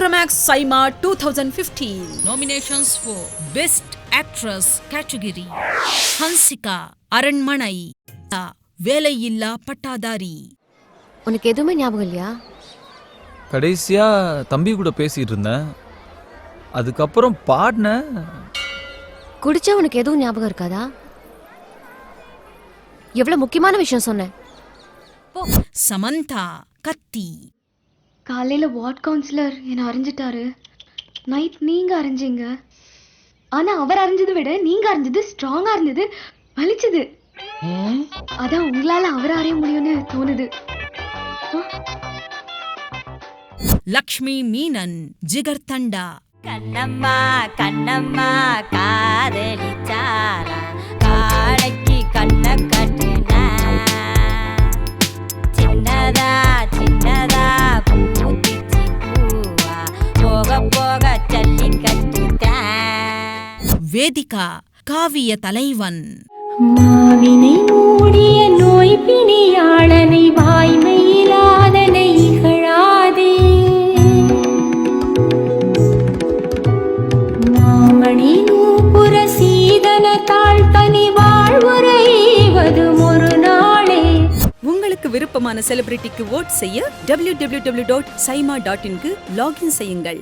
Micromax Saima 2015. Nominations for Best Actress category: Hansika, அரண்மனை, வேலையில்லா பட்டாதாரி. உனக்கு எதுவுமே ஞாபகம் இல்லையா? கடைசியா தம்பி கூட பேசிட்டு இருந்தேன், அதுக்கப்புறம் பாடின. குடிச்சா உனக்கு எதுவும் ஞாபகம் இருக்காதா? எவ்வளவு முக்கியமான விஷயம் சொன்னேன். சமந்தா, கத்தி. காலையில வார்ட் கவுன்சிலர் என்ன அறிஞ்சிட்டாரு, நைட் நீங்க அறிஞ்சீங்க. ஆனா அவர் அறிஞ்சதை விட நீங்க அறிஞ்சது ஸ்ட்ராங்கா இருந்தது, வலிச்சது. அதான் உங்களால அவர் அறிய முடியும்னு தோணுது. லக்ஷ்மி மீனன், ஜிகர் தண்டா. கண்ணம்மா கண்ணம்மா காதலிச்சாரா, காளைக்கு கண்ண கட்டுன, சின்னதா சின்னதா பூத்திச்சி பூவா, போக போக சல்லி கட்டுட்டேன். வேதிகா, காவிய தலைவன். மாவினை மூடிய நோய் பிணியாளனை வாய்மையிலாதனை இகழாதே, மாமணி நூபுர சீதன தாழ்த்தனி வாழ்வுரைவது ஒரு நாளே. உங்களுக்கு விருப்பமான செலிபிரிட்டிக்கு ஓட் செய்ய www.saima.in க்கு லாகின் செய்யுங்கள்.